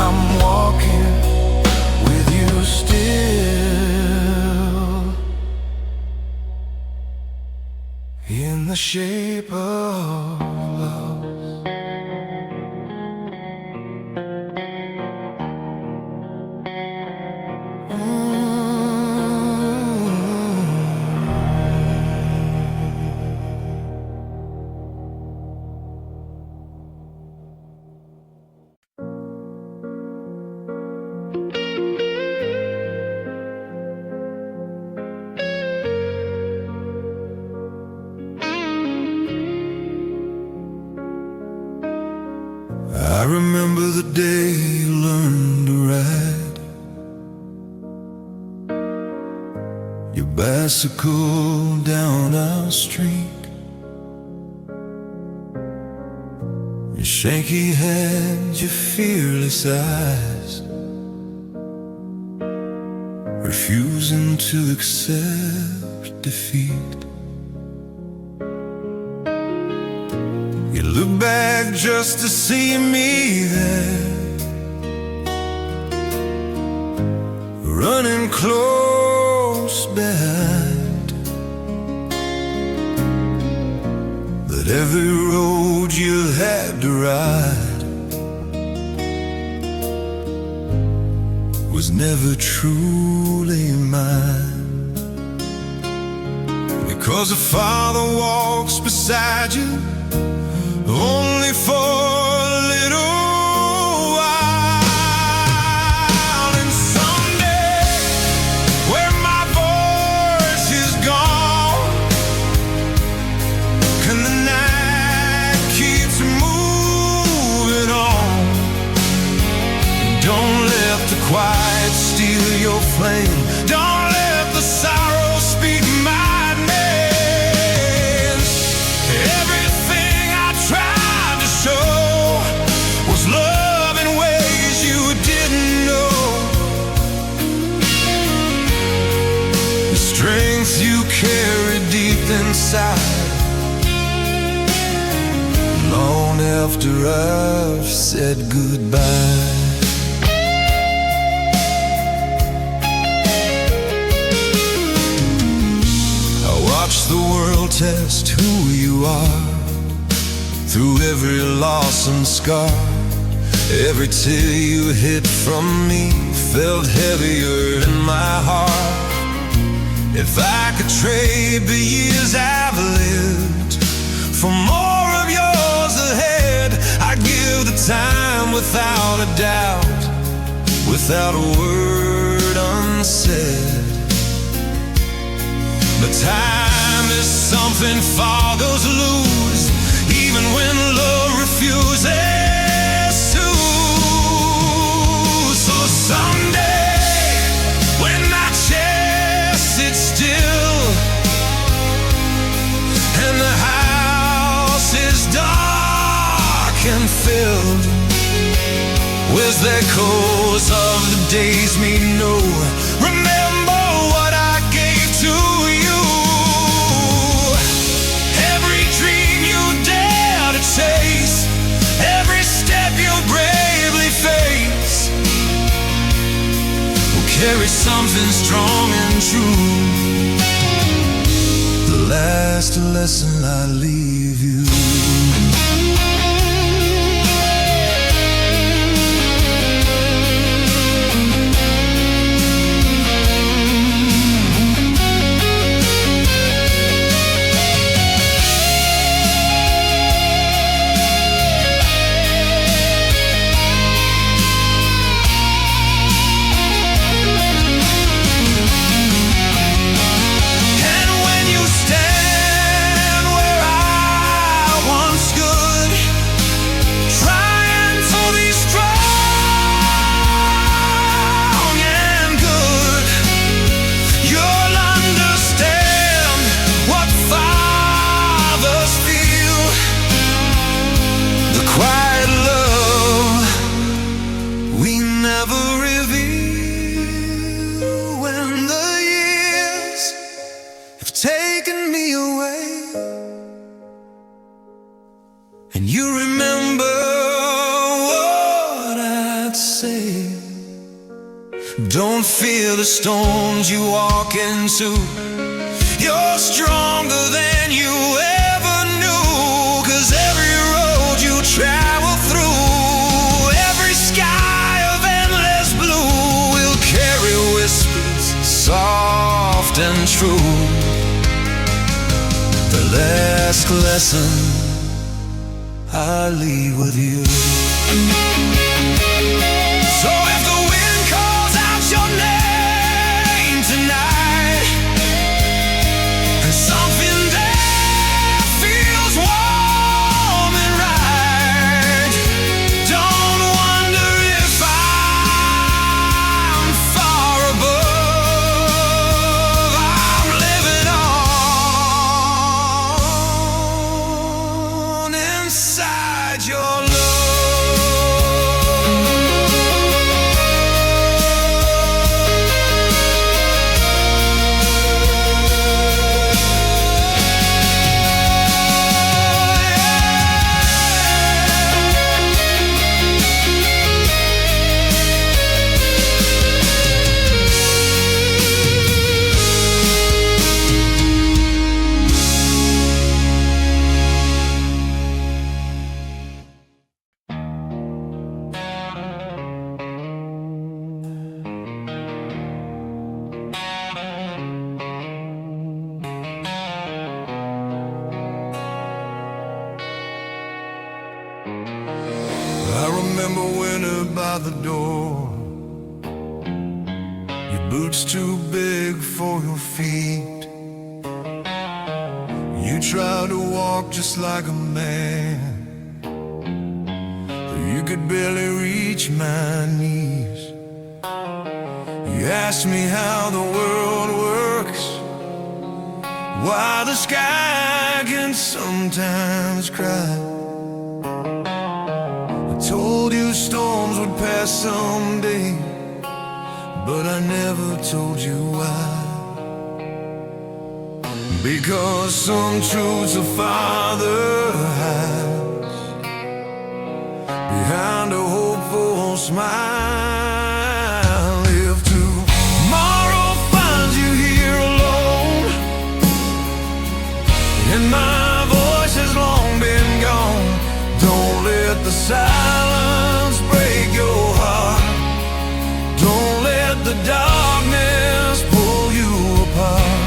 I'm walking with you still, in the shape of love. I remember the day you learned to ride your bicycle down our street. Your shaky hands, your fearless eyes, refusing to accept defeat. You look back just to see me there, running close behind. But every road you had to ride was never truly mine, because the Father walks beside you only for a little while. And someday, when my voice is gone and the night keeps moving on, don't let the quiet steal your flame. Don't let the sorrow speak my name. Everything I tried to show was love in ways you didn't know. The strength you carry deep inside, long after I've said goodbye. Watch the world test who you are, through every loss and scar. Every tear you hid from me felt heavier in my heart. If I could trade the years I've lived for more of yours ahead, I'd give the time without a doubt, without a word unsaid. But time is something fathers lose, even when love refuses to. So someday, when my chest sits still and the house is dark and filled with the echoes of the days we know, remember what I gave to you. Every dream you dare to chase, every step you bravely face, will carry something strong and true. The last lesson I leave you. taken me away. And you remember what I'd say. Don't fear the storms you walk into. You're stronger than you ever knew. 'Cause every road you travel through, every sky of endless blue, will carry whispers soft and true. The last lesson I leave with you. So if the wind calls out your name tonight, and something there feels warm and right, don't wonder if I'm far above. I'm living on inside your love. I remember winter by the door, your boots too big for your feet. You tried to walk just like a man, but you could barely reach my knees. You asked me how the world works, why the sky can sometimes cry. Told you storms would pass someday, but I never told you why. Because some truths a father hides behind a hopeful smile. If tomorrow finds you here alone, and my voice has long been gone, don't let the silence break your heart. Don't let the darkness pull you apart.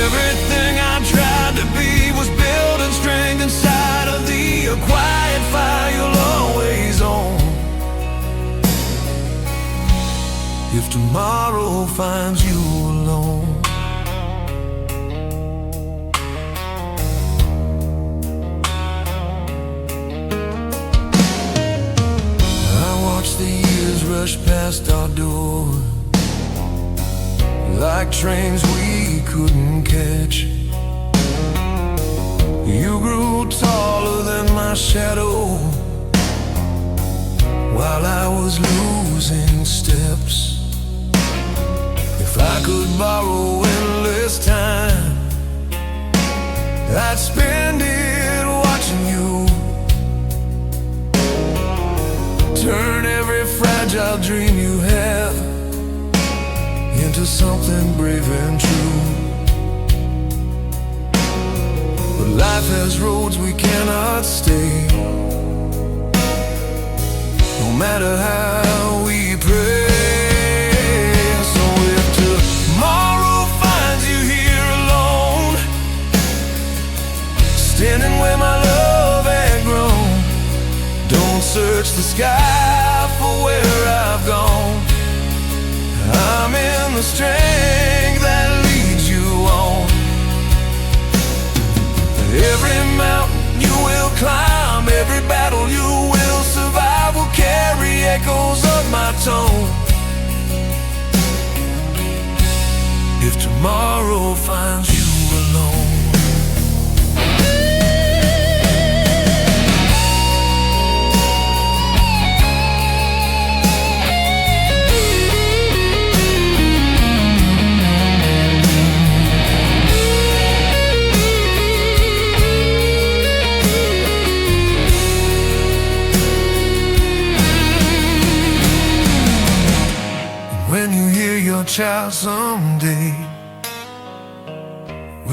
Everything I tried to be was building strength inside of thee, a quiet fire you'll always own. If tomorrow finds you alone, the years rush past our door like trains we couldn't catch. You grew taller than my shadow while I was losing steps. If I could borrow endless time, I'd spend it watching you turn every fragile dream you have into something brave and true. But life has roads we cannot stay, no matter how we pray. So if tomorrow finds you here alone, standing where my love had grown, don't search the sky for where I've gone. I'm in the strength that leads you on. Every mountain you will climb, every battle you will survive, will carry echoes of my tone. If tomorrow finds you alone,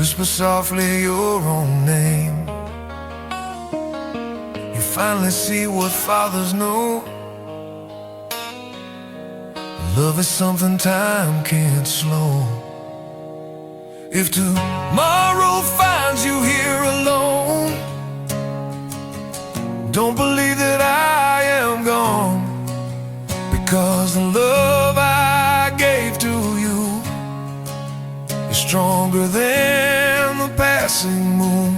whisper softly your own name. You finally see what fathers know. Love is something time can't slow. If tomorrow finds you here alone, don't believe that I am gone, because the love I gave to you is stronger than the passing moon.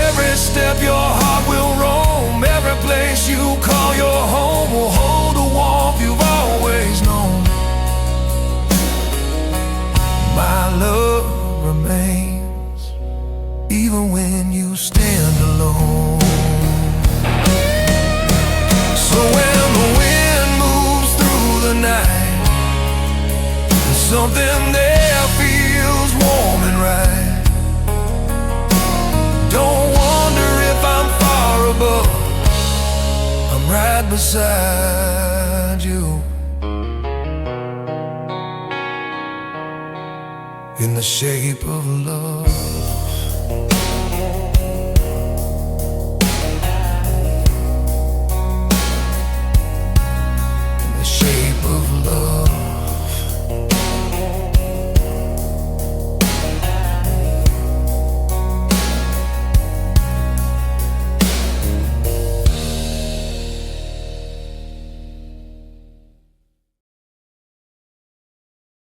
Every step your heart will roam, every place you call your home will hold the warmth you've always known. My love remains, even when you stand alone. So when the wind moves through the night, something there feels warm and right. Don't wonder if I'm far above, I'm right beside you, in the shape of love.